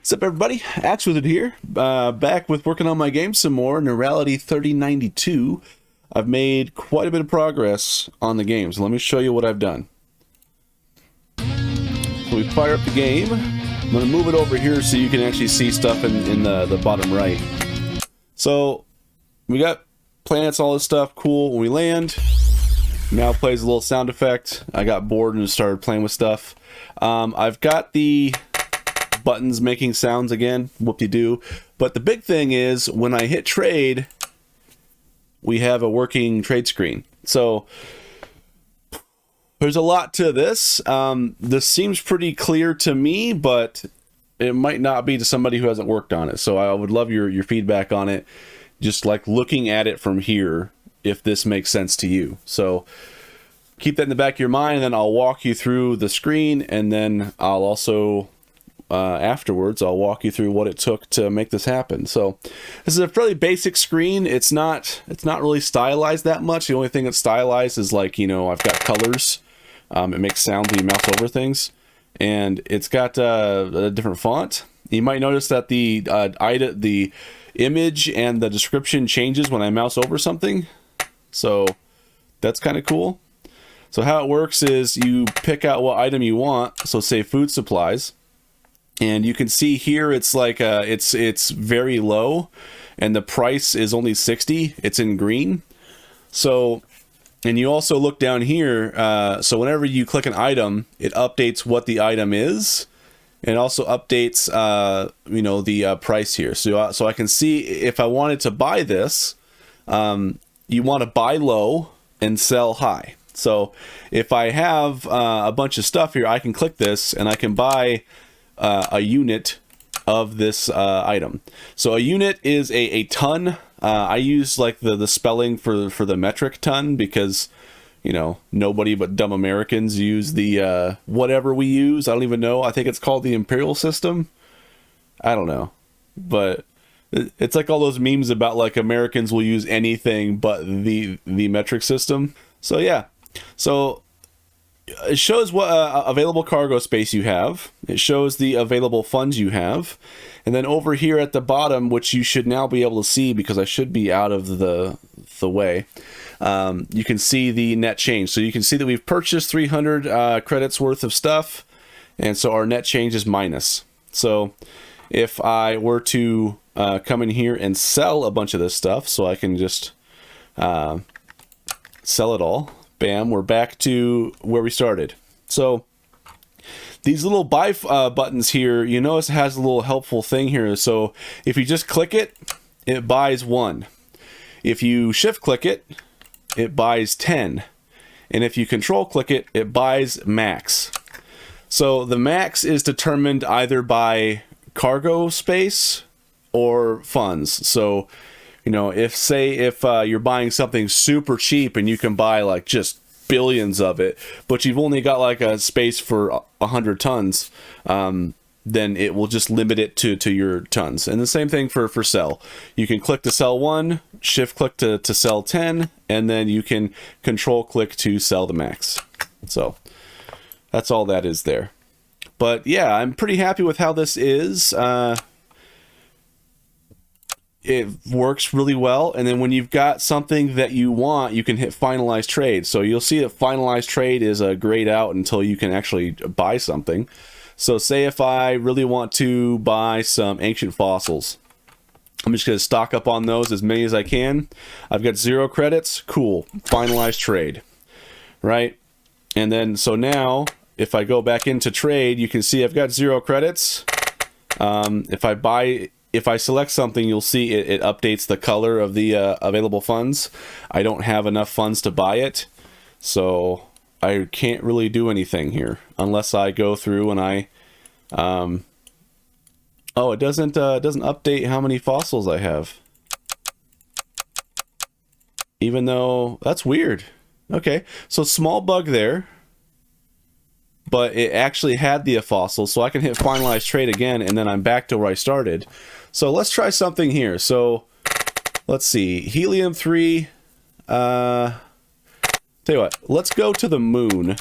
What's up, everybody? Axe Wizard here, back with working on my game some more. Neurality 3092. I've made quite a bit of progress on the game, so let me show you what I've done. So we fire up the game. I'm going to move it over here so you can actually see stuff in the bottom right. So we got planets, all this stuff, cool. When we land, now plays a little sound effect. I got bored and started playing with stuff. I've got the buttons making sounds again, whoop-de-doo. But the big thing is when I hit trade, we have a working trade screen. So there's a lot to this. This seems pretty clear to me, but it might not be to somebody who hasn't worked on it. So I would love your feedback on it, just like looking at it from here, if this makes sense to you. So keep that in the back of your mind, and then I'll walk you through the screen, and then I'll also afterwards I'll walk you through what it took to make this happen. So this is a fairly basic screen. It's not really stylized that much. The only thing that's stylized is, like, you know, I've got colors. It makes sounds when you mouse over things, and it's got a different font. You might notice that the image and the description changes when I mouse over something, so that's kind of cool. So how it works is you pick out what item you want. So say food supplies. And you can see here it's like it's very low, and the price is only 60. It's in green. So, and you also look down here. So whenever you click an item, it updates what the item is, and also updates you know, the price here. So I can see if I wanted to buy this, you want to buy low and sell high. So if I have a bunch of stuff here, I can click this and I can buy a unit of this item. So a unit is a ton. I use like the spelling for the metric ton because, you know, nobody but dumb Americans use the whatever we use. I don't even know. I think it's called the imperial system. I don't know, but it's like all those memes about like Americans will use anything but the metric system. So yeah, so it shows what available cargo space you have. It shows the available funds you have. And then over here at the bottom, which you should now be able to see because I should be out of the way, you can see the net change. So you can see that we've purchased 300 credits worth of stuff. And so our net change is minus. So if I were to come in here and sell a bunch of this stuff, so I can just sell it all. Bam, we're back to where we started. So these little buy buttons here, you notice it has a little helpful thing here. So if you just click it, it buys 1. If you shift click it, it buys 10. And if you control click it, it buys max. So the max is determined either by cargo space or funds. So, you know, if you're buying something super cheap and you can buy like just billions of it, but you've only got like a space for 100 tons, then it will just limit it to your tons. And the same thing for sell. You can click to sell 1, shift click to sell 10, and then you can control click to sell the max. So that's all that is there. But yeah, I'm pretty happy with how this is. It works really well. And then when you've got something that you want, you can hit finalize trade. So you'll see that finalize trade is grayed out until you can actually buy something. So say if I really want to buy some ancient fossils, I'm just going to stock up on those as many as I can. I've got 0 credits. Cool. Finalize trade. Right? And then so now if I go back into trade, you can see I've got 0 credits. If I select something, you'll see it updates the color of the available funds. I don't have enough funds to buy it, so I can't really do anything here unless I go through and I oh, it doesn't update how many fossils I have, even though that's weird. Okay, so small bug there, but it actually had the fossils, so I can hit finalize trade again, and then I'm back to where I started. So let's try something here. So let's see, helium 3. Tell you what, let's go to the moon.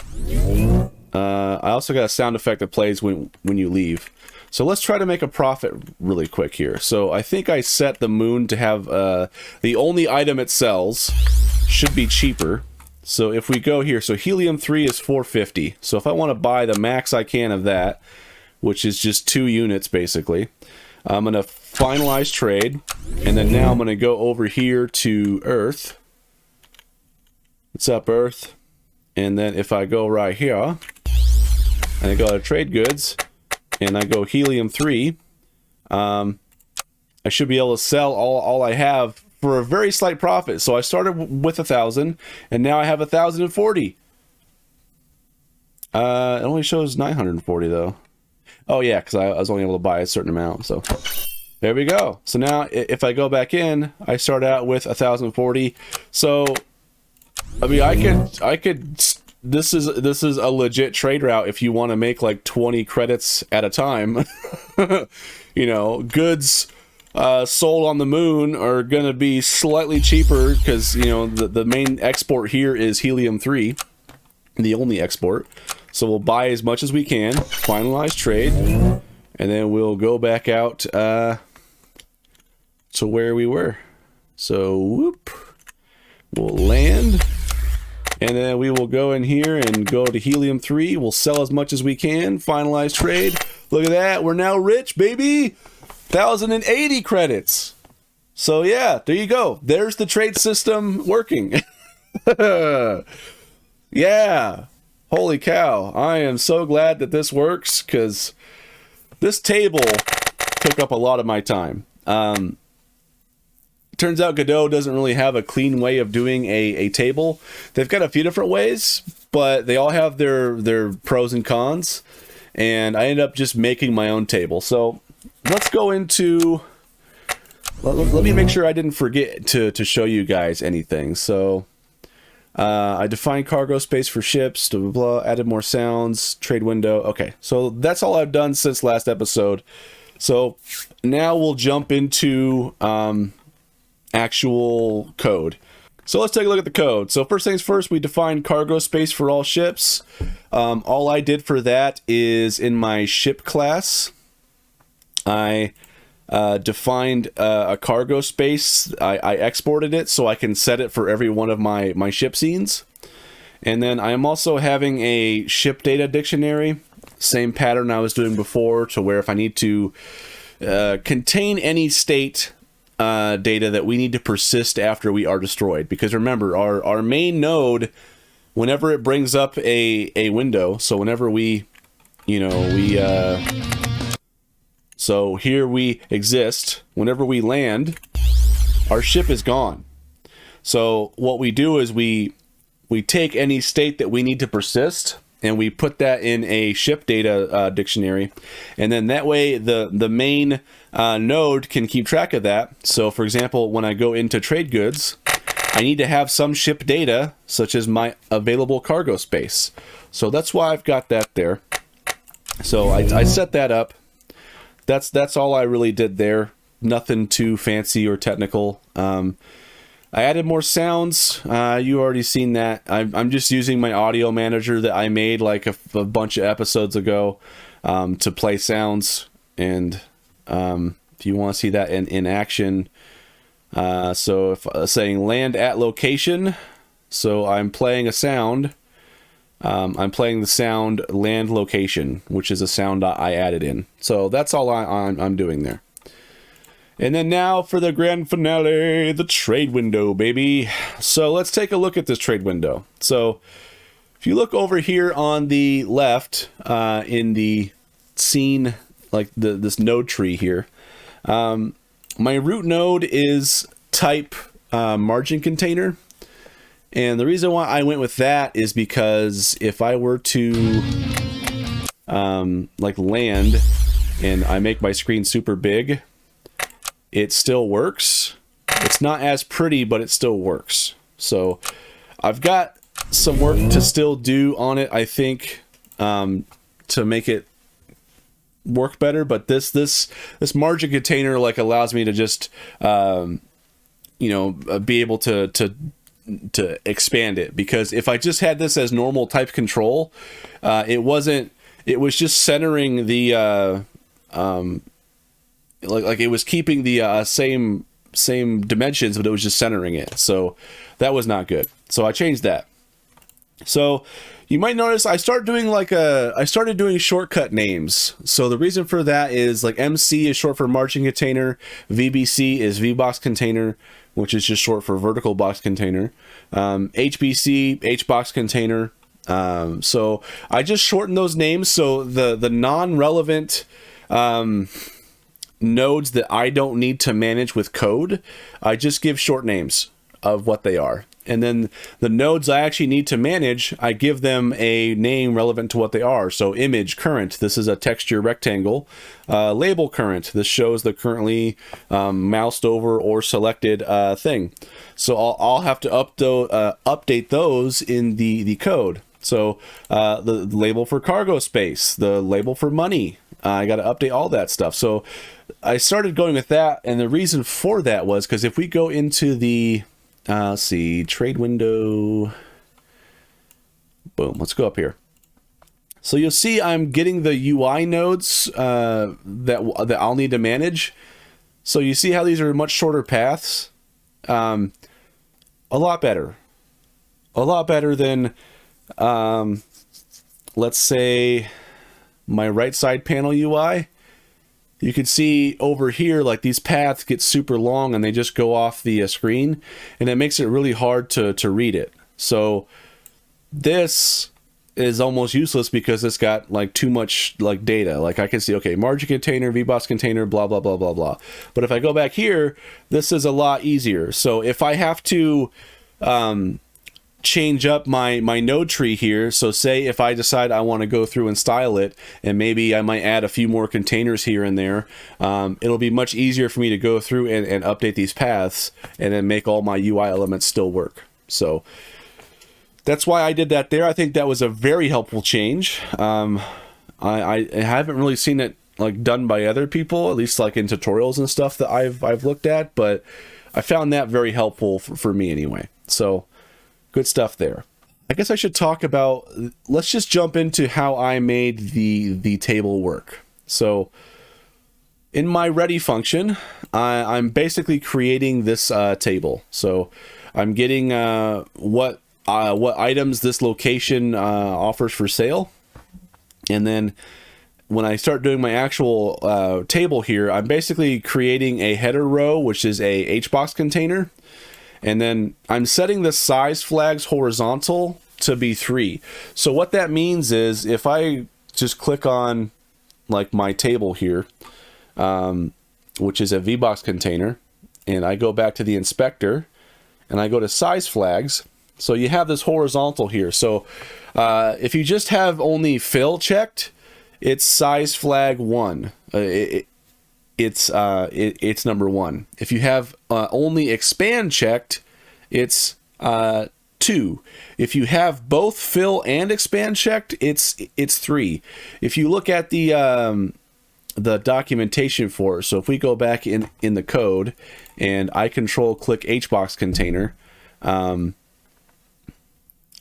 I also got a sound effect that plays when you leave. So let's try to make a profit really quick here. So I think I set the moon to have the only item it sells should be cheaper. So if we go here, so helium-3 is 450. So if I want to buy the max I can of that, which is just 2 units basically, I'm going to finalize trade. And then now I'm going to go over here to Earth. What's up, Earth? And then if I go right here, and I go to trade goods, and I go helium-3, I should be able to sell all I have for a very slight profit. So I started with 1,000, and now I have 1,040. It only shows 940 though. Oh yeah, because I was only able to buy a certain amount. So there we go. So now if I go back in, I start out with 1,040. So I mean, I could. This is a legit trade route if you want to make like 20 credits at a time. You know, goods sold on the moon are gonna be slightly cheaper because, you know, the main export here is helium-3, the only export. So we'll buy as much as we can, finalize trade, and then we'll go back out to where we were. So whoop, we'll land. And then we will go in here and go to helium-3. We'll sell as much as we can. Finalize trade. Look at that. We're now rich, baby. 1,080 credits. So yeah, there you go. There's the trade system working. Yeah. Holy cow. I am so glad that this works because this table took up a lot of my time. Turns out Godot doesn't really have a clean way of doing a table. They've got a few different ways, but they all have their pros and cons. And I ended up just making my own table. So let's go into... Let me make sure I didn't forget to show you guys anything. So I defined cargo space for ships, blah, blah, blah, added more sounds, trade window. Okay, so that's all I've done since last episode. So now we'll jump into... actual code. So let's take a look at the code. So first things first, we defined cargo space for all ships. All I did for that is in my ship class, I defined a cargo space. I exported it so I can set it for every one of my ship scenes. And then I'm also having a ship data dictionary. Same pattern I was doing before, to where if I need to contain any state data that we need to persist after we are destroyed. Because remember, our main node, whenever it brings up a window, so whenever we, you know, so here we exist, whenever we land, our ship is gone. So what we do is we take any state that we need to persist, and we put that in a ship data dictionary, and then that way the main node can keep track of that. So for example, when I go into trade goods, I need to have some ship data, such as my available cargo space. So that's why I've got that there. So I set that up. That's all I really did there. Nothing too fancy or technical. I added more sounds. You already seen that. I'm just using my audio manager that I made like a bunch of episodes ago to play sounds. And if you want to see that in action, so if saying land at location, so I'm playing a sound. I'm playing the sound land location, which is a sound I added in. So that's all I'm doing there. And then now for the grand finale, the trade window, baby. So let's take a look at this trade window. So if you look over here on the left in the scene, like this node tree here, my root node is type margin container. And the reason why I went with that is because if I were to like land and I make my screen super big, it still works. It's not as pretty, but it still works. So I've got some work to still do on it, I think, to make it work better. But this margin container like allows me to just you know, be able to expand it. Because if I just had this as normal type control, it was just centering the like it was keeping the same dimensions, but it was just centering it. So that was not good. So I changed that. So you might notice I started doing shortcut names. So the reason for that is like MC is short for margin container, VBC is VBox container, which is just short for vertical box container, HBC, HBox container. So I just shortened those names. So the non-relevant nodes that I don't need to manage with code, I just give short names of what they are. And then the nodes I actually need to manage, I give them a name relevant to what they are. So image current, this is a texture rectangle. Label current, this shows the currently moused over or selected thing. So I'll have to update those in the code. So the label for cargo space, the label for money, I got to update all that stuff. So I started going with that, and the reason for that was because if we go into the let's see, trade window, boom, let's go up here. So you'll see I'm getting the UI nodes that I'll need to manage. So you see how these are much shorter paths. A lot better than let's say my right side panel UI. You can see over here, like these paths get super long and they just go off the screen, and it makes it really hard to read it. So this is almost useless because it's got like too much like data. Like I can see, okay, margin container, VBox container, blah, blah, blah, blah, blah. But if I go back here, this is a lot easier. So if I have to change up my node tree here, so say if I decide I want to go through and style it, and maybe I might add a few more containers here and there, it'll be much easier for me to go through and update these paths and then make all my UI elements still work. So that's why I did that there. I think that was a very helpful change. I haven't really seen it like done by other people, at least like in tutorials and stuff that I've looked at, but I found that very helpful for me anyway. So good stuff there. I guess I should talk about, let's just jump into how I made the table work. So in my ready function, I'm basically creating this table. So I'm getting what items this location offers for sale. And then when I start doing my actual table here, I'm basically creating a header row, which is a HBox container. And then I'm setting the size flags horizontal to be 3. So what that means is if I just click on like my table here, which is a VBox container, and I go back to the inspector and I go to size flags. So you have this horizontal here. So if you just have only fill checked, it's size flag 1. It's number 1. If you have only expand checked, it's 2. If you have both fill and expand checked, it's 3. If you look at the documentation for it, so if we go back in the code and I control click HBox container,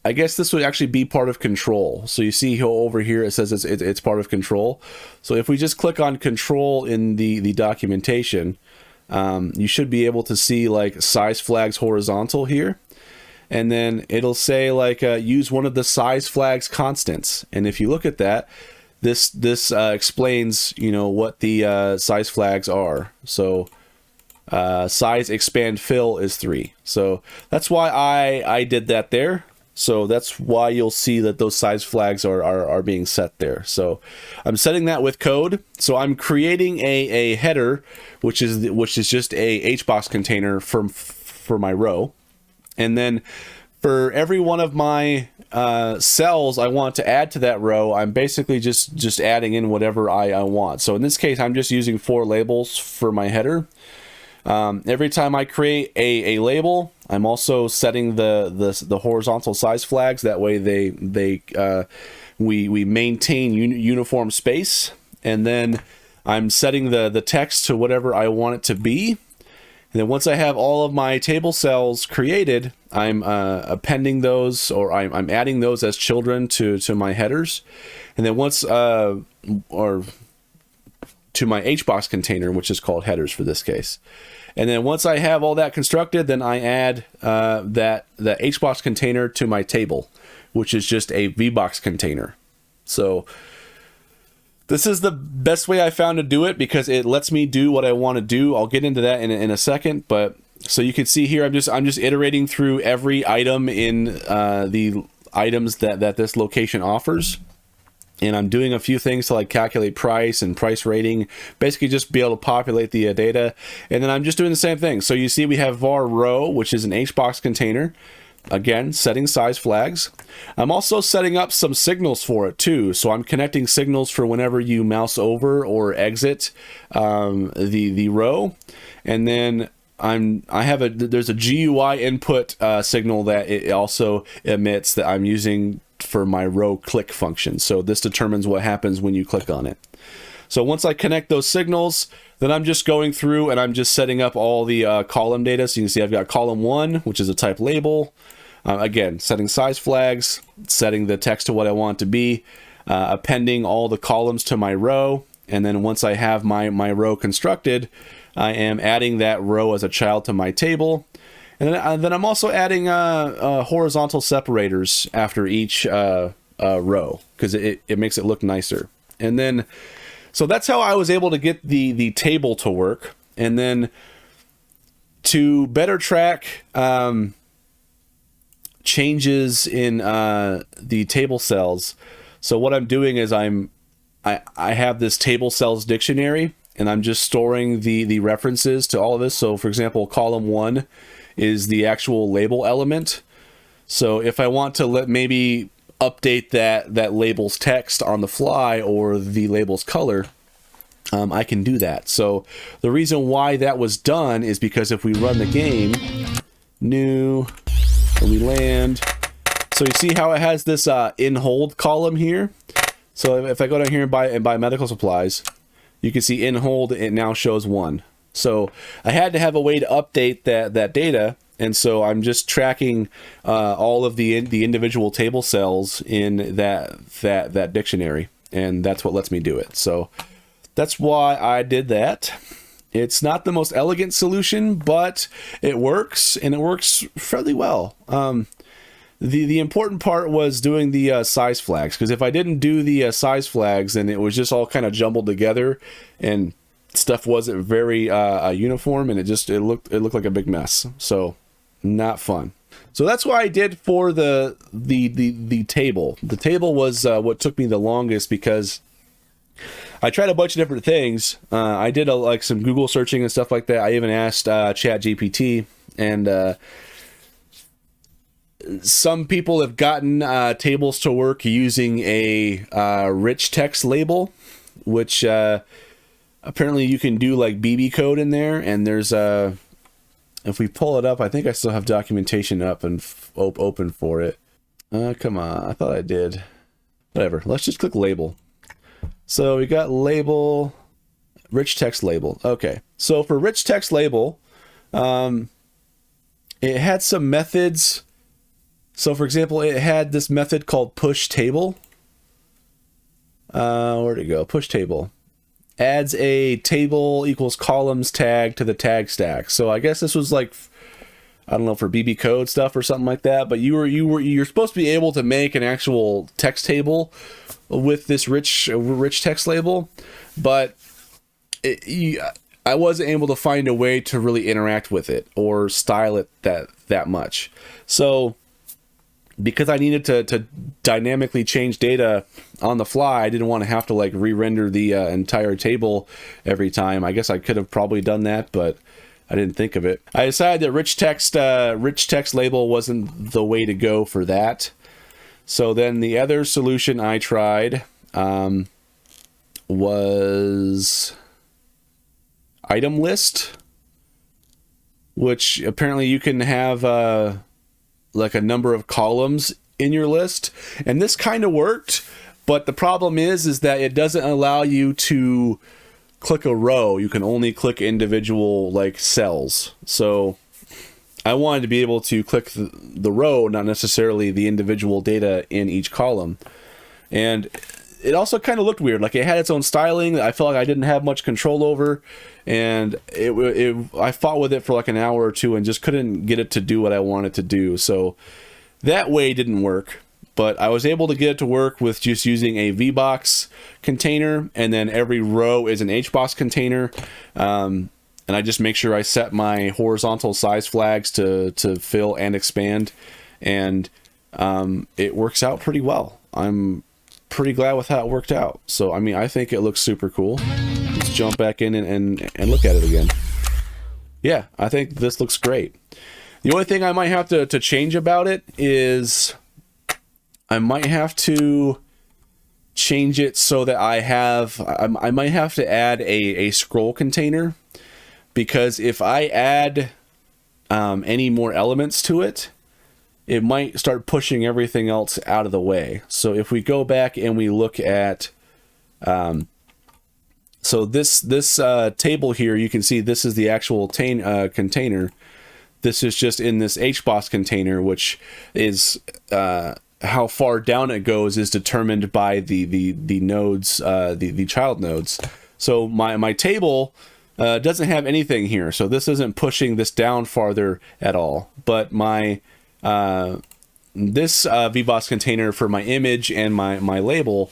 I guess this would actually be part of control. So you see here over here it says it's part of control. So if we just click on control in the documentation, you should be able to see like size flags horizontal here, and then it'll say like use one of the size flags constants. And if you look at that, this explains, you know, what the size flags are. So size expand fill is 3. So that's why I did that there. So that's why you'll see that those size flags are being set there. So I'm setting that with code. So I'm creating a header, which is just a HBox container for my row. And then for every one of my cells I want to add to that row, I'm basically just adding in whatever I want. So in this case, I'm just using 4 labels for my header. Every time I create a label, I'm also setting the horizontal size flags. That way we maintain uniform space. And then I'm setting the text to whatever I want it to be. And then once I have all of my table cells created, I'm appending those, or I'm adding those as children to my headers. And then once to to my HBox container, which is called headers for this case. And then once I have all that constructed, then I add the HBox container to my table, which is just a VBox container. So this is the best way I found to do it because it lets me do what I want to do. I'll get into that in a second, but so you can see here, I'm just iterating through every item in the items that this location offers. And I'm doing a few things to like calculate price and price rating, basically just be able to populate the data. And then I'm just doing the same thing. So you see we have var row, which is an HBox container. Again, setting size flags. I'm also setting up some signals for it too. So I'm connecting signals for whenever you mouse over or exit the row. And then there's a GUI input signal that it also emits that I'm using for my row click function. So this determines what happens when you click on it. So once I connect those signals, then I'm just going through and I'm just setting up all the column data. So you can see I've got column 1, which is a type label. Again, setting size flags, setting the text to what I want it to be, appending all the columns to my row. And then once I have my row constructed, I am adding that row as a child to my table. And then I'm also adding horizontal separators after each row because it makes it look nicer. And then, so that's how I was able to get the table to work. And then to better track changes in the table cells. So what I'm doing is I have this table cells dictionary, and I'm just storing the references to all of this. So for example, column 1 is the actual label element. So if I want to maybe update that label's text on the fly or the label's color, I can do that. So the reason why that was done is because if we run the game, new, and we land, so you see how it has this in hold column here. So if I go down here and buy medical supplies, you can see in hold, it now shows 1. So I had to have a way to update that data, and so I'm just tracking all of the individual table cells in that dictionary, and that's what lets me do it. So that's why I did that. It's not the most elegant solution, but it works, and it works fairly well. The important part was doing the size flags, because if I didn't do the size flags, then it was just all kind of jumbled together, and stuff wasn't very uniform, and it looked like a big mess. So not fun. So that's what I did for the table. The table was what took me the longest because I tried a bunch of different things. I did like some Google searching and stuff like that. I even asked ChatGPT, and some people have gotten tables to work using a rich text label, which apparently you can do like BB code in there, and there's if we pull it up, I think I still have documentation up and open for it. Come on, I thought I did. Whatever, let's just click label. So we got label, rich text label. Okay, so for rich text label, it had some methods. So for example, it had this method called push table. Where'd it go? Push table. Adds a table equals columns tag to the tag stack. So I guess this was like, I don't know, for BB code stuff or something like that. But you're supposed to be able to make an actual text table with this rich text label, but I wasn't able to find a way to really interact with it or style it that much. So because I needed to dynamically change data on the fly, I didn't want to have to like re-render the entire table every time. I guess I could have probably done that, but I didn't think of it. I decided that rich text label wasn't the way to go for that. So then the other solution I tried was item list, which apparently you can have like a number of columns in your list, and this kind of worked, but the problem is that it doesn't allow you to click a row. You can only click individual like cells. So I wanted to be able to click the row, not necessarily the individual data in each column. And it also kind of looked weird. Like it had its own styling that I felt like I didn't have much control over, and I fought with it for like an hour or two and just couldn't get it to do what I wanted to do. So that way didn't work. But I was able to get it to work with just using a VBox container, and then every row is an HBox container. And I just make sure I set my horizontal size flags to fill and expand, and it works out pretty well. I'm pretty glad with how it worked out. So, I mean, I think it looks super cool. Let's jump back in and look at it again. Yeah, I think this looks great. The only thing I might have to change about it is I might have to change it so that I might have to add a scroll container, because if I add any more elements to it, it might start pushing everything else out of the way. So if we go back and we look at, so this table here, you can see this is the actual container. This is just in this HBox container, which is how far down it goes is determined by the nodes, the child nodes. So my table doesn't have anything here, so this isn't pushing this down farther at all. But my this VBox container for my image and my label,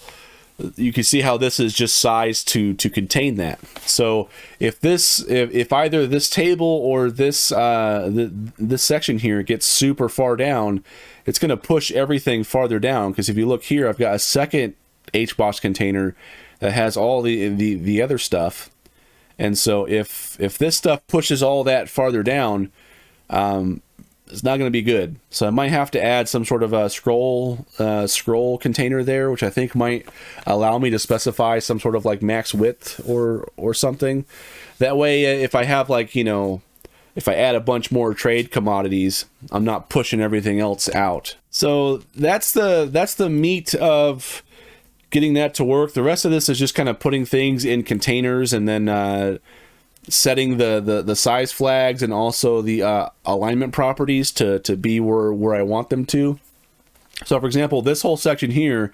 you can see how this is just sized to contain that. So if either this table or this this section here gets super far down, it's going to push everything farther down. Because if you look here, I've got a second HBox container that has all the other stuff, and so if this stuff pushes all that farther down, it's not going to be good. So I might have to add some sort of a scroll container there, which I think might allow me to specify some sort of like max width or something. That way, if I have like, you know, if I add a bunch more trade commodities, I'm not pushing everything else out. So that's the meat of getting that to work. The rest of this is just kind of putting things in containers and then setting the size flags and also the alignment properties to be where I want them to. So for example, this whole section here,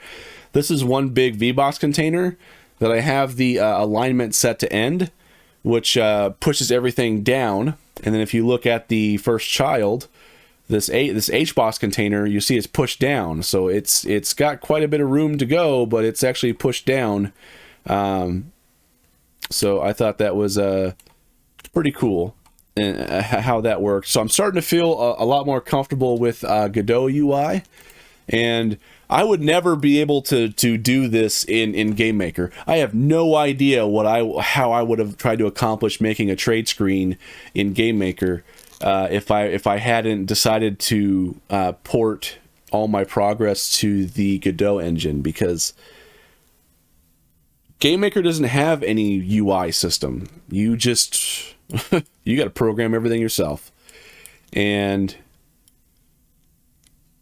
this is one big VBox container that I have the alignment set to end, which pushes everything down. And then if you look at the first child, this HBox container, you see it's pushed down. So it's got quite a bit of room to go, but it's actually pushed down. So I thought that was pretty cool how that works. So I'm starting to feel a lot more comfortable with Godot UI, and I would never be able to do this in GameMaker. I have no idea how I would have tried to accomplish making a trade screen in GameMaker if I hadn't decided to port all my progress to the Godot engine, because GameMaker doesn't have any UI system. You just you got to program everything yourself. And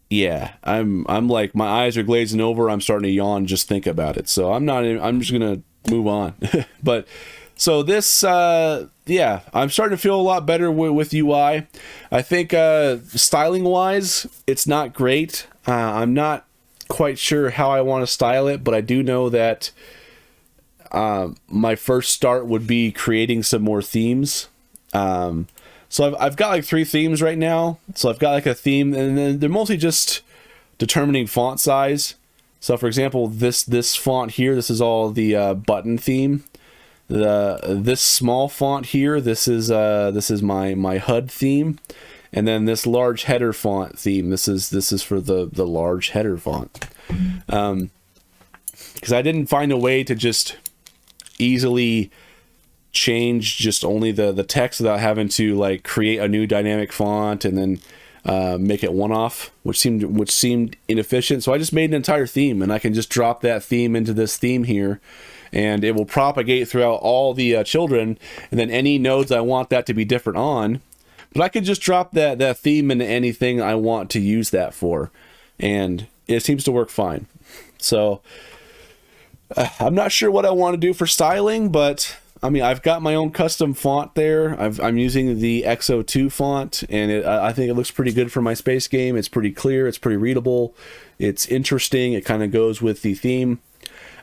yeah, I'm like, my eyes are glazing over. I'm starting to yawn just think about it. So I'm just gonna move on. But so this yeah, I'm starting to feel a lot better with UI. I think styling wise, it's not great. I'm not quite sure how I want to style it, but I do know that my first start would be creating some more themes. So I've got like 3 themes right now. So I've got like a theme, and then they're mostly just determining font size. So for example, this font here, this is all the button theme. This small font here, this is my HUD theme, and then this large header font theme. This is for the large header font. Because I didn't find a way to just easily change just only the text without having to like create a new dynamic font and then make it one-off, which seemed inefficient. So I just made an entire theme, and I can just drop that theme into this theme here, and it will propagate throughout all the children, and then any nodes I want that to be different on. But I can just drop that theme into anything I want to use that for, and it seems to work fine. So I'm not sure what I want to do for styling, but I mean, I've got my own custom font there. I'm using the XO2 font, and I think it looks pretty good for my space game. It's pretty clear, it's pretty readable, it's interesting, it kind of goes with the theme.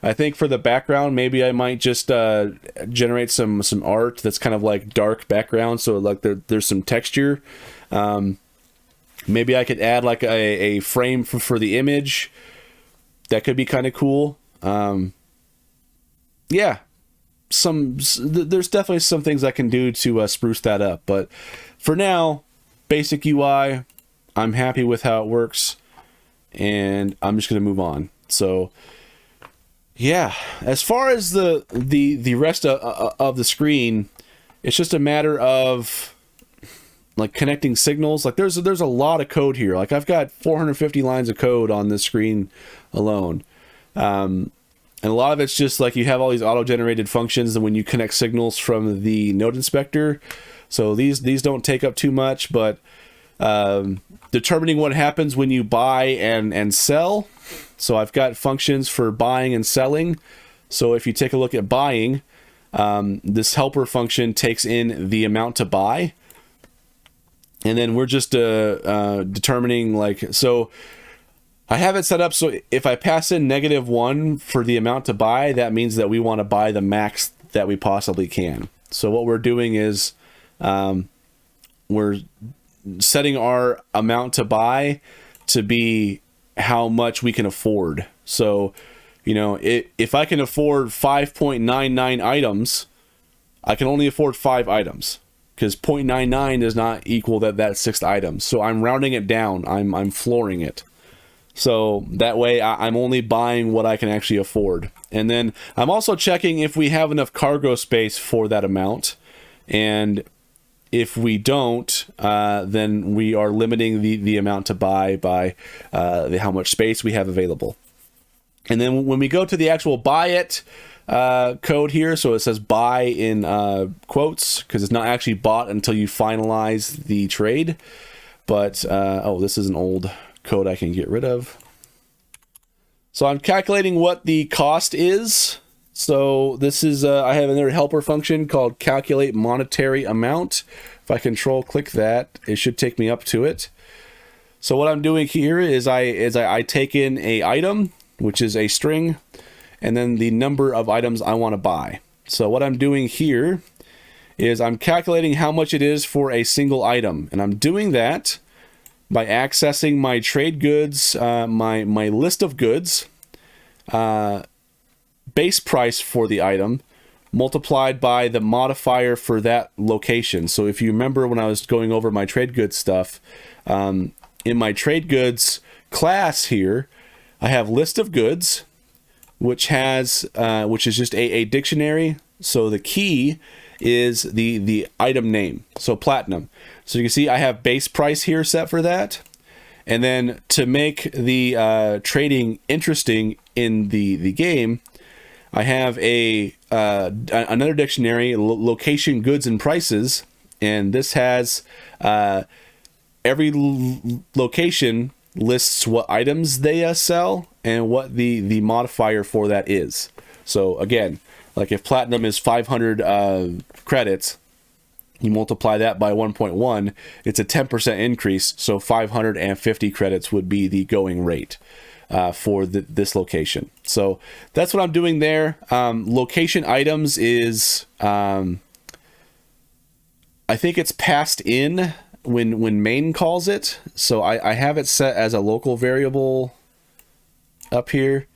I think for the background, maybe I might just generate some art that's kind of like dark background, so like there's some texture. Maybe I could add like a frame for the image. That could be kind of cool. Yeah, there's definitely some things I can do to spruce that up. But for now, basic UI, I'm happy with how it works, and I'm just going to move on. So yeah, as far as the rest of the screen, it's just a matter of like connecting signals. Like there's a lot of code here. Like I've got 450 lines of code on this screen alone. And a lot of it's just like you have all these auto-generated functions, and when you connect signals from the node inspector, so these don't take up too much, but determining what happens when you buy and sell. So I've got functions for buying and selling. So if you take a look at buying, this helper function takes in the amount to buy, and then we're just determining like, so I have it set up so if I pass in -1 for the amount to buy, that means that we want to buy the max that we possibly can. So what we're doing is we're setting our amount to buy to be how much we can afford. So, you know, if I can afford 5.99 items, I can only afford 5 items, because 0.99 does not equal that sixth item. So I'm rounding it down. I'm flooring it. So that way I'm only buying what I can actually afford. And then I'm also checking if we have enough cargo space for that amount. And if we don't, then we are limiting the amount to buy by how much space we have available. And then when we go to the actual buy it code here, so it says buy in quotes, because it's not actually bought until you finalize the trade. But, oh, this is an old code I can get rid of. So I'm calculating what the cost is. So this is, I have another helper function called calculate monetary amount. If I control click that, it should take me up to it. So what I'm doing here is I take in a item, which is a string, and then the number of items I want to buy. So what I'm doing here is I'm calculating how much it is for a single item, and I'm doing that by accessing my trade goods, my list of goods, base price for the item, multiplied by the modifier for that location. So if you remember when I was going over my trade goods stuff, in my trade goods class here, I have list of goods, which is just a dictionary. So the key is the item name, so platinum. So you can see I have base price here set for that. And then to make the trading interesting in the game, I have another dictionary, location, goods, and prices. And this has every location lists what items they sell and what the modifier for that is. So again, like if platinum is 500 credits, you multiply that by 1.1, it's a 10% increase. So 550 credits would be the going rate for this location. So that's what I'm doing there. Location items is, I think it's passed in when main calls it. So I have it set as a local variable up here.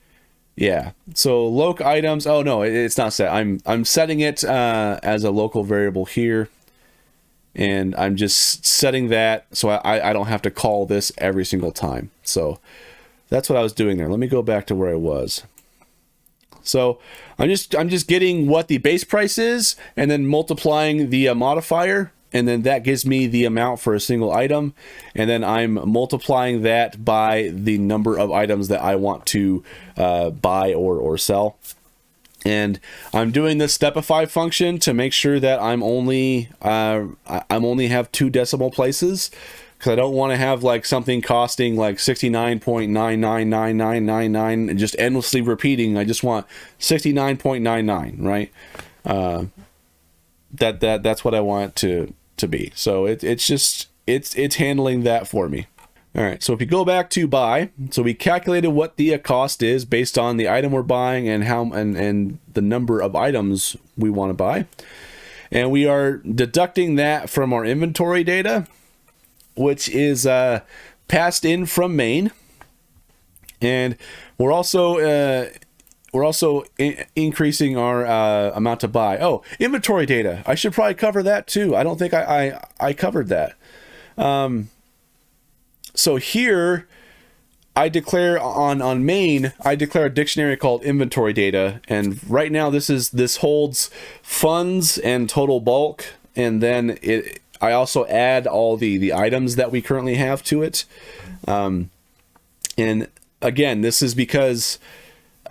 Yeah, so loc items, oh no, it's not set. I'm setting it as a local variable here, and I'm just setting that so I don't have to call this every single time. So that's what I was doing there. Let me go back to where I was. So I'm just getting what the base price is and then multiplying the modifier, and then that gives me the amount for a single item, and then I'm multiplying that by the number of items that I want to buy or sell. And I'm doing this stepify function to make sure that I'm only have 2 decimal places, because I don't want to have like something costing like 69.999999 and just endlessly repeating. I just want 69.99, right? That's what I want it to be. So it's handling that for me. All right, so if you go back to buy, so we calculated what the cost is based on the item we're buying and and the number of items we want to buy. And we are deducting that from our inventory data, which is passed in from main. And we're also increasing our amount to buy. Oh, inventory data. I should probably cover that too. I don't think I covered that. So here I declare on main, I declare a dictionary called inventory data. And right now this holds funds and total bulk. And then I also add all the items that we currently have to it. And again, this is because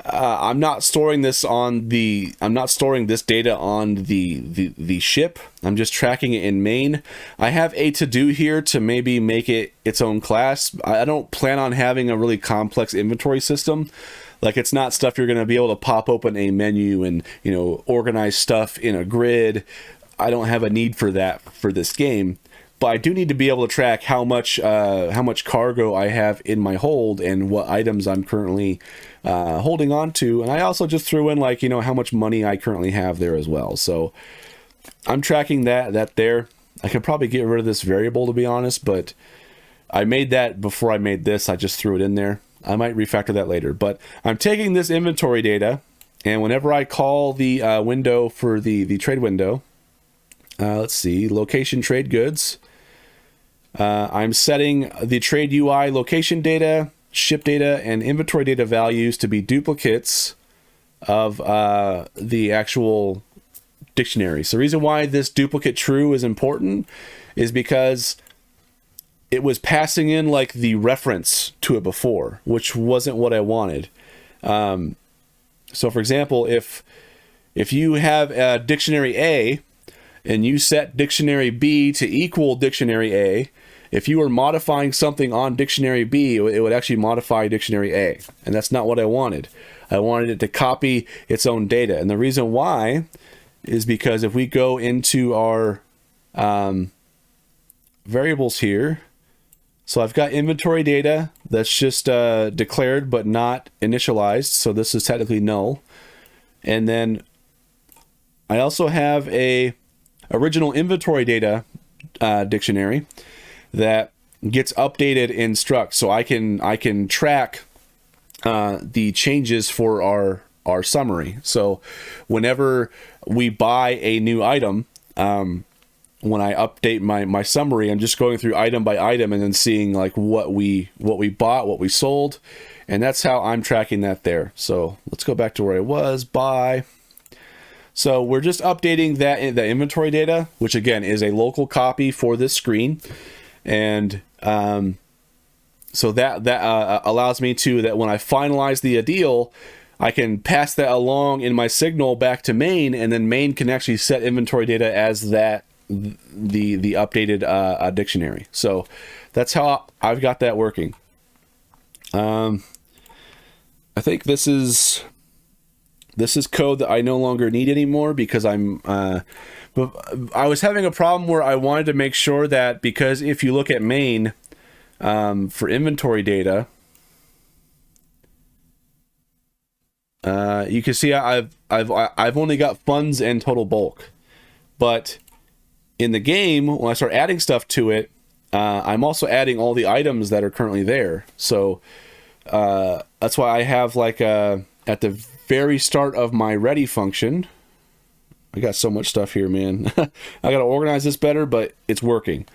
I'm not storing this data on the ship. I'm just tracking it in main. I have a to-do here to maybe make it its own class. I don't plan on having a really complex inventory system. Like, it's not stuff you're going to be able to pop open a menu and, you know, organize stuff in a grid. I don't have a need for that for this game. But I do need to be able to track how much cargo I have in my hold and what items I'm currently holding on to. And I also just threw in, like, you know, how much money I currently have there as well. So I'm tracking that there. I could probably get rid of this variable, to be honest, but I made that before I made this. I just threw it in there. I might refactor that later. But I'm taking this inventory data, and whenever I call the window for the trade window, let's see, location trade goods. I'm setting the trade UI location data, ship data, and inventory data values to be duplicates of the actual dictionary. So the reason why this duplicate true is important is because it was passing in like the reference to it before, which wasn't what I wanted. So for example, if you have a dictionary A and you set dictionary B to equal dictionary A, if you were modifying something on dictionary B, it would actually modify dictionary A. And that's not what I wanted. I wanted it to copy its own data. And the reason why is because if we go into our variables here, so I've got inventory data that's just declared but not initialized. So this is technically null. And then I also have a original inventory data dictionary that gets updated in struct, so I can track the changes for our summary. So whenever we buy a new item, when I update my summary, I'm just going through item by item and then seeing like what we bought, what we sold, and that's how I'm tracking that there. So let's go back to where I was. Buy. So we're just updating the inventory data, which again is a local copy for this screen. And so that allows me to, that when I finalize the deal, I can pass that along in my signal back to main, and then main can actually set inventory data as the updated dictionary. So that's how I've got that working. I think this is code that I no longer need anymore because I was having a problem where I wanted to make sure that, because if you look at main for inventory data, you can see I've only got funds and total bulk, but in the game when I start adding stuff to it, I'm also adding all the items that are currently there. So that's why I have like at the very start of my ready function. I got so much stuff here, man. I got to organize this better, but it's working.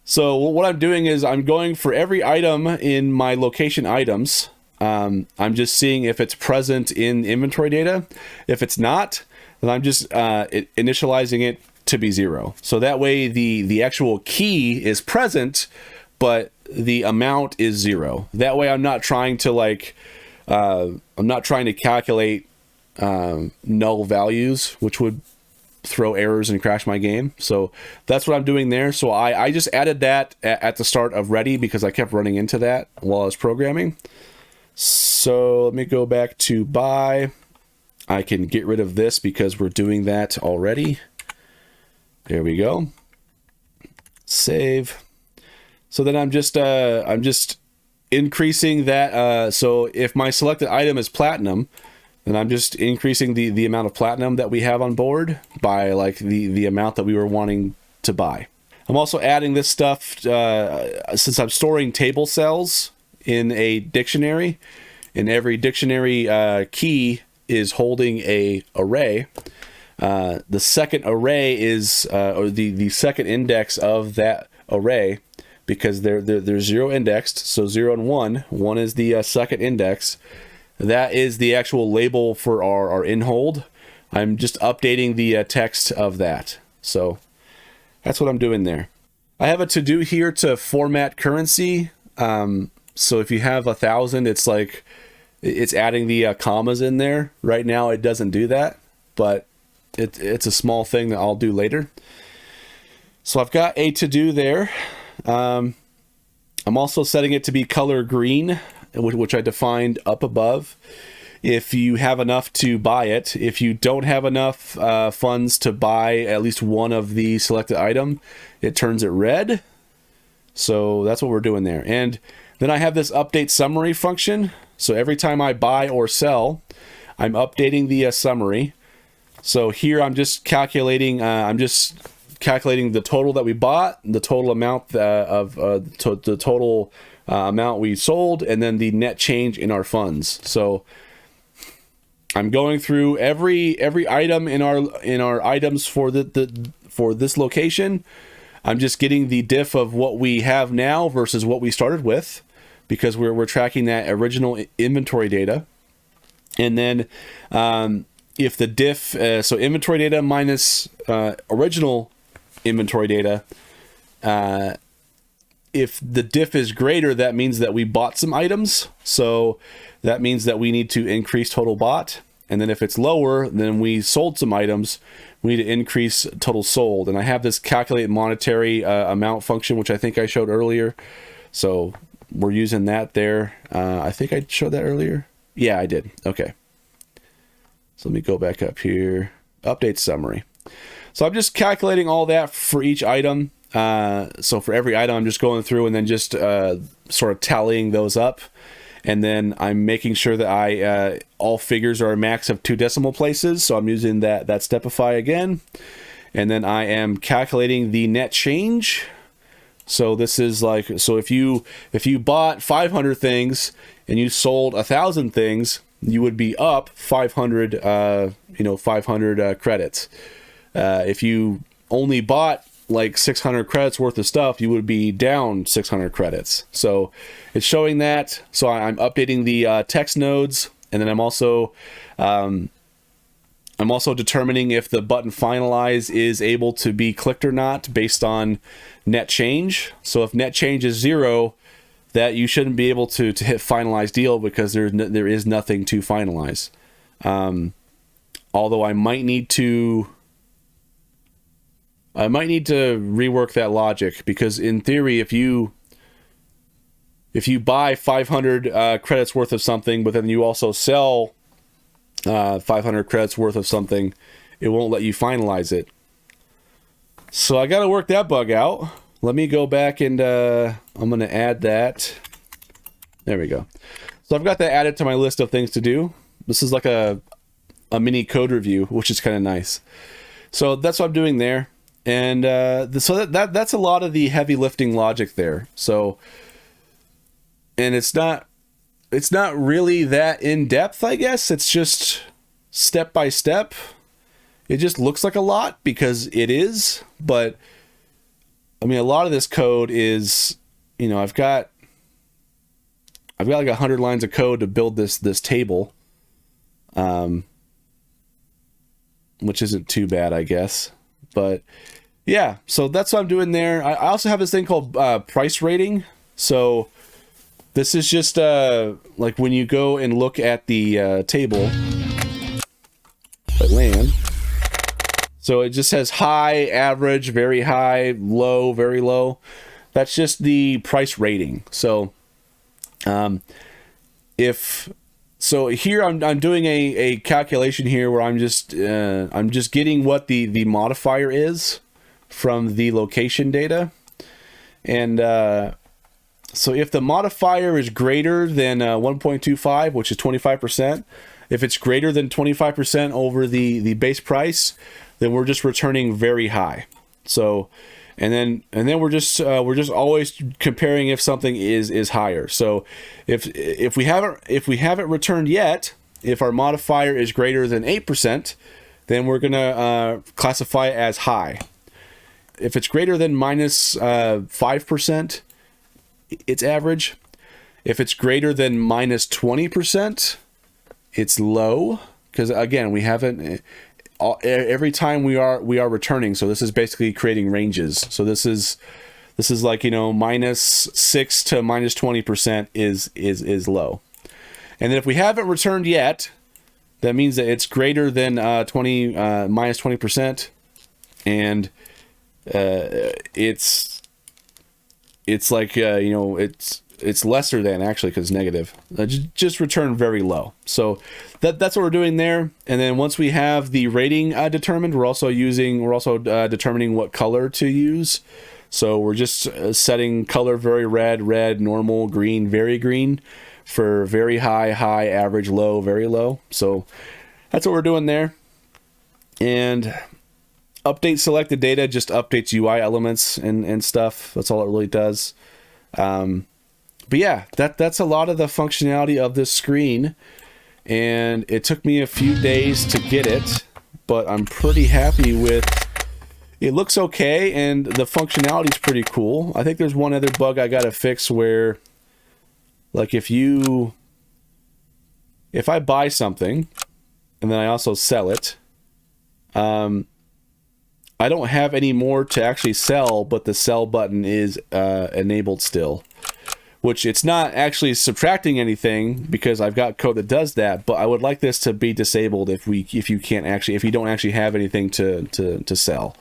So what I'm doing is I'm going for every item in my location items. I'm just seeing if it's present in inventory data. If it's not, then I'm just initializing it to be 0. So that way the actual key is present, but the amount is 0. That way I'm not trying to calculate null values, which would throw errors and crash my game. So that's what I'm doing there. So I just added that at the start of ready because I kept running into that while I was programming. So let me go back to buy. I can get rid of this because we're doing that already. There we go. Save. So then I'm just increasing that. So if my selected item is platinum, then I'm just increasing the amount of platinum that we have on board by like the amount that we were wanting to buy. I'm also adding this stuff since I'm storing table cells in a dictionary, and every dictionary key is holding a array. The second array is or the second index of that array, because they're zero indexed, so 0 and 1. 1 is the second index. That is the actual label for our in hold. I'm just updating the text of that. So that's what I'm doing there. I have a to-do here to format currency. So if you have 1,000, it's like it's adding the commas in there. Right now it doesn't do that, but it's a small thing that I'll do later. So I've got a to-do there. I'm also setting it to be color green, which I defined up above. If you have enough to buy it, if you don't have enough funds to buy at least one of the selected item, it turns it red. So that's what we're doing there. And then I have this update summary function. So every time I buy or sell, I'm updating the summary. So here I'm just calculating. The total that we bought, the total amount the total amount we sold, and then the net change in our funds. So I'm going through every item in our items for for this location. I'm just getting the diff of what we have now versus what we started with, because we're tracking that original inventory data. And then if the diff, so inventory data minus original inventory data, if the diff is greater, that means that we bought some items, so that means that we need to increase total bought. And then if it's lower, then we sold some items, we need to increase total sold. And I have this calculate monetary amount function, which I think I showed earlier, so we're using that there. I think I showed that earlier. Yeah, I did. Okay, so let me go back up here, update summary. So I'm just calculating all that for each item. So for every item, I'm just going through and then just sort of tallying those up. And then I'm making sure that all figures are a max of 2 decimal places. So I'm using that Stepify again. And then I am calculating the net change. So this is like, so if you bought 500 things and you sold 1,000 things, you would be up 500, 500 credits. If you only bought like 600 credits worth of stuff, you would be down 600 credits. So it's showing that. So I'm updating the text nodes, and then I'm also determining if the button finalize is able to be clicked or not based on net change. So if net change is 0, that you shouldn't be able to hit finalize deal, because there is nothing to finalize. Although I might need to rework that logic, because in theory, if you buy 500 credits worth of something, but then you also sell 500 credits worth of something, it won't let you finalize it. So I got to work that bug out. Let me go back and I'm going to add that. There we go. So I've got that added to my list of things to do. This is like a mini code review, which is kind of nice. So that's what I'm doing there. And so that's a lot of the heavy lifting logic there. So, and it's not really that in depth, I guess. It's just step by step. It just looks like a lot because it is, but I mean, a lot of this code is, I've got like 100 lines of code to build this table, which isn't too bad, I guess. But yeah, so that's what I'm doing there. I also have this thing called price rating. So this is just like when you go and look at the table by land. So it just says high, average, very high, low, very low. That's just the price rating. So here I'm doing a calculation here where I'm just getting what the modifier is from the location data, and So if the modifier is greater than 1.25, which is 25%, if it's greater than 25% over the base price, then we're just returning very high. So, and then we're just always comparing if something is higher. So if we haven't returned yet, if our modifier is greater than 8%, then we're gonna classify it as high. If it's greater than minus 5%, it's average. If it's greater than minus 20%, it's low, because again, we haven't every time we are returning. So this is basically creating ranges. So this is like, you know, minus 6 to minus 20% is low. And then if we haven't returned yet, that means that it's greater than minus 20%, and it's like you know, it's lesser than, actually, because negative. Just return very low. So that's what we're doing there. And then once we have the rating determined, we're also determining what color to use. So we're just setting color very red, normal, green, very green, for very high, average, low, very low. So that's what we're doing there. And update selected data just updates UI elements and stuff. That's all it really does. But yeah, that's a lot of the functionality of this screen, and it took me a few days to get it, but I'm pretty happy with it. Looks okay, and the functionality is pretty cool. I think there's one other bug I gotta fix where, like, if I buy something and then I also sell it, I don't have any more to actually sell, but the sell button is enabled still. Which, it's not actually subtracting anything because I've got code that does that, but I would like this to be disabled if you don't actually have anything to sell.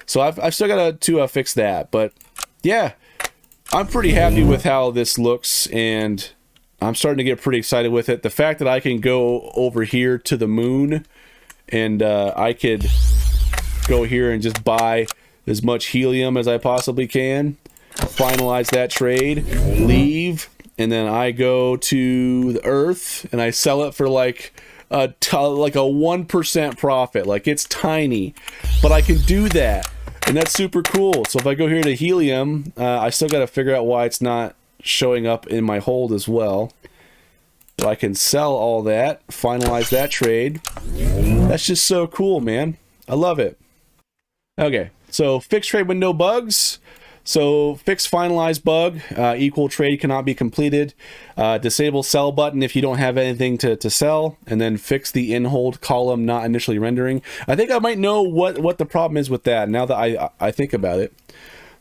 So I've still got to fix that, but yeah, I'm pretty happy with how this looks, and I'm starting to get pretty excited with it. The fact that I can go over here to the moon, and I could go here and just buy as much helium as I possibly can, finalize that trade, leave, and then I go to the Earth and I sell it for like a 1% profit. Like, it's tiny, but I can do that, and that's super cool. So if I go here to helium, I still got to figure out why it's not showing up in my hold as well. So I can sell all that, finalize that trade. That's just so cool, man. I love it. Okay, so fix trade window bugs. So fix finalize bug, equal trade cannot be completed. Disable sell button if you don't have anything to sell, and then fix the in hold column not initially rendering. I think I might know what the problem is with that now that I think about it.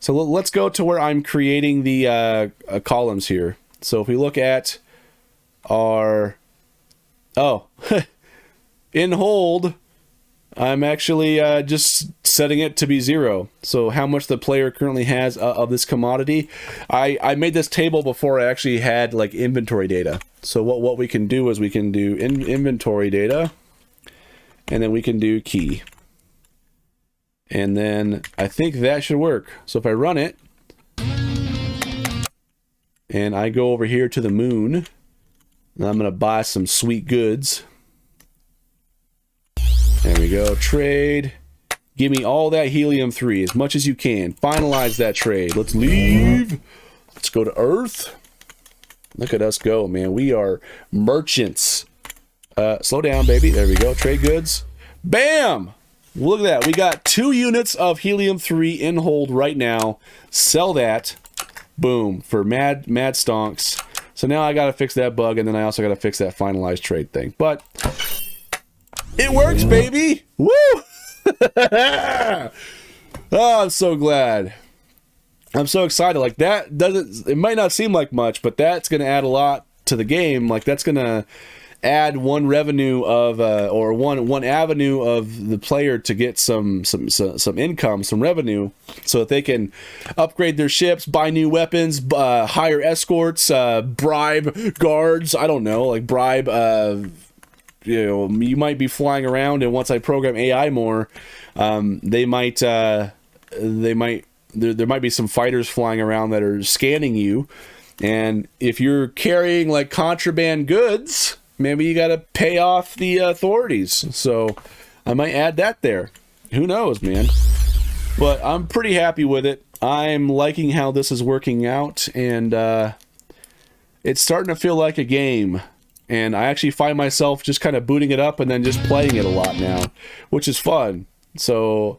So let's go to where I'm creating the columns here. So if we look at our in hold, I'm actually just setting it to be 0. So how much the player currently has of this commodity. I made this table before I actually had like inventory data. So what we can do is we can do inventory data, and then we can do key. And then I think that should work. So if I run it, and I go over here to the moon, and I'm going to buy some sweet goods. There we go. Trade. Give me all that helium-3 as much as you can. Finalize that trade. Let's leave. Let's go to Earth. Look at us go, man. We are merchants. Slow down, baby. There we go. Trade goods. Bam! Look at that. We got 2 units of helium-3 in hold right now. Sell that. Boom. For mad stonks. So now I got to fix that bug, and then I also got to fix that finalized trade thing. But it works, baby! Woo! Oh, I'm so glad. I'm so excited. Like, that doesn't, it might not seem like much, but that's going to add a lot to the game. Like, that's going to add one revenue of or one avenue of the player to get some income, some revenue, so that they can upgrade their ships, buy new weapons, hire escorts, bribe guards. I don't know, like bribe. You know, you might be flying around, and once I program AI more, there might be some fighters flying around that are scanning you, And if you're carrying like contraband goods, maybe you got to pay off the authorities. So I might add that there. Who knows, man? But I'm pretty happy with it. I'm liking how this is working out, and it's starting to feel like a game. And I actually find myself just kind of booting it up and then just playing it a lot now, which is fun. So,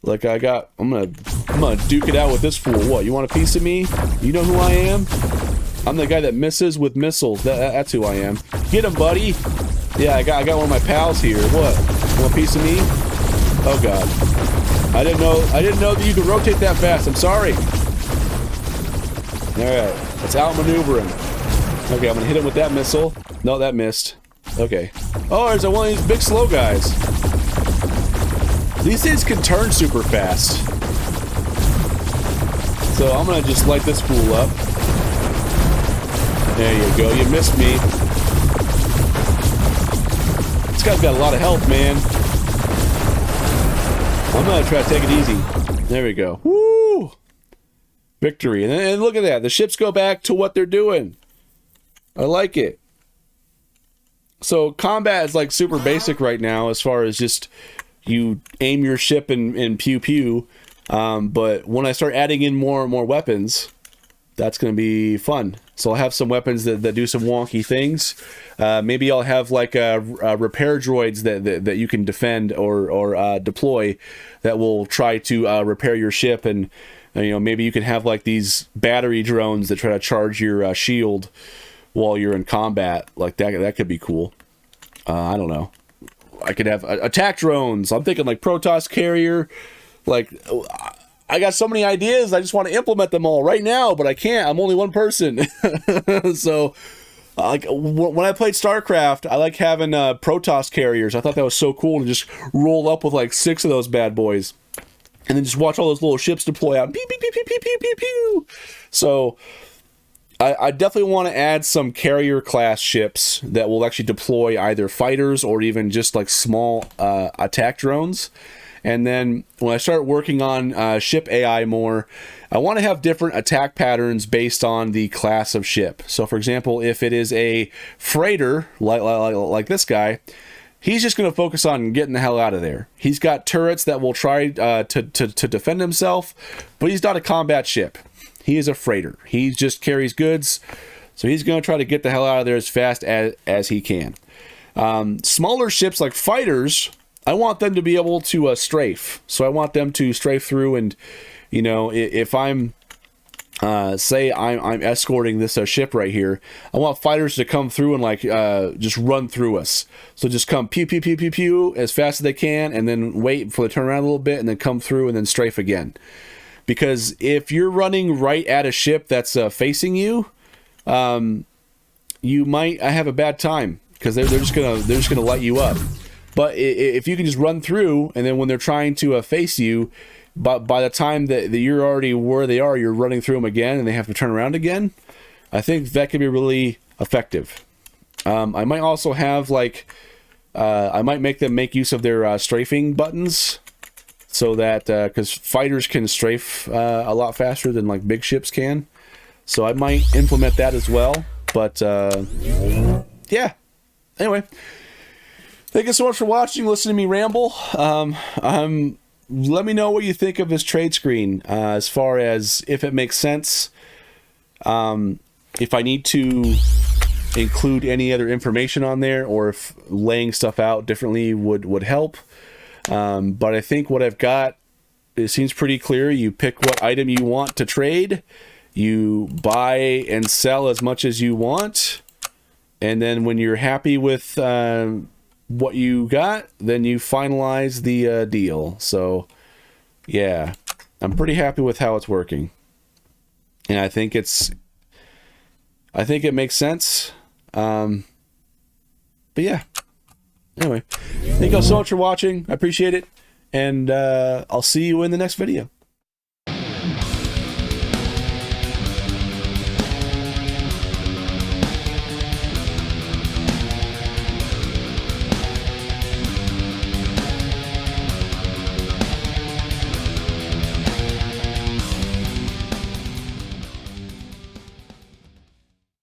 like, I'm gonna duke it out with this fool. What, you want a piece of me? You know who I am? I'm the guy that misses with missiles. That's who I am. Get him, buddy. Yeah, I got one of my pals here. What? You want a piece of me? Oh god. I didn't know that you could rotate that fast. I'm sorry. Alright, let's outmaneuver him. Okay, I'm gonna hit him with that missile. No, that missed. Okay. Oh, there's one of these big slow guys. These things can turn super fast. So I'm gonna just light this fool up. There you go, you missed me. This guy's got a lot of health, man. I'm gonna try to take it easy. There we go. Woo! Victory. And look at that. The ships go back to what they're doing. I like it. So combat is like super basic right now as far as just you aim your ship and pew pew. But when I start adding in more and more weapons, that's going to be fun. So I'll have some weapons that do some wonky things. Maybe I'll have like repair droids that you can defend or deploy that will try to repair your ship. And you know, maybe you can have like these battery drones that try to charge your shield while you're in combat. Like that could be cool. I don't know. I could have attack drones. I'm thinking like Protoss carrier. Like, I got so many ideas. I just want to implement them all right now, but I can't. I'm only one person. So, like when I played StarCraft, I like having Protoss carriers. I thought that was so cool to just roll up with like 6 of those bad boys, and then just watch all those little ships deploy out. Pew, pew, pew, pew, pew, pew, pew, pew. So, I definitely want to add some carrier class ships that will actually deploy either fighters or even just like small attack drones. And then when I start working on ship AI more, I want to have different attack patterns based on the class of ship. So for example, if it is a freighter like this guy, he's just going to focus on getting the hell out of there. He's got turrets that will try to defend himself, but he's not a combat ship. He is a freighter. He just carries goods, so he's going to try to get the hell out of there as fast as he can. Smaller ships like fighters, I want them to be able to strafe. So I want them to strafe through, and you know, if I'm say I'm escorting this ship right here, I want fighters to come through and like just run through us. So just come pew pew pew pew pew as fast as they can, and then wait for the turn around a little bit, and then come through and then strafe again. Because if you're running right at a ship that's facing you, you might have a bad time because they're just gonna light you up. But if you can just run through, and then when they're trying to face you, but by the time that you're already where they are, you're running through them again, and they have to turn around again, I think that could be really effective. I might also have like, I might make them make use of their strafing buttons, so that because fighters can strafe a lot faster than like big ships can. So I might implement that as well. But yeah. Anyway. Thank you so much for watching, listening to me ramble. Let me know what you think of this trade screen, as far as if it makes sense, if I need to include any other information on there, or if laying stuff out differently would help. But I think what I've got, it seems pretty clear. You pick what item you want to trade, you buy and sell as much as you want, and then when you're happy with what you got, then you finalize the deal. So yeah, I'm pretty happy with how it's working, and I think it makes sense. But yeah, anyway, thank you all so much for watching. I appreciate it, and I'll see you in the next video.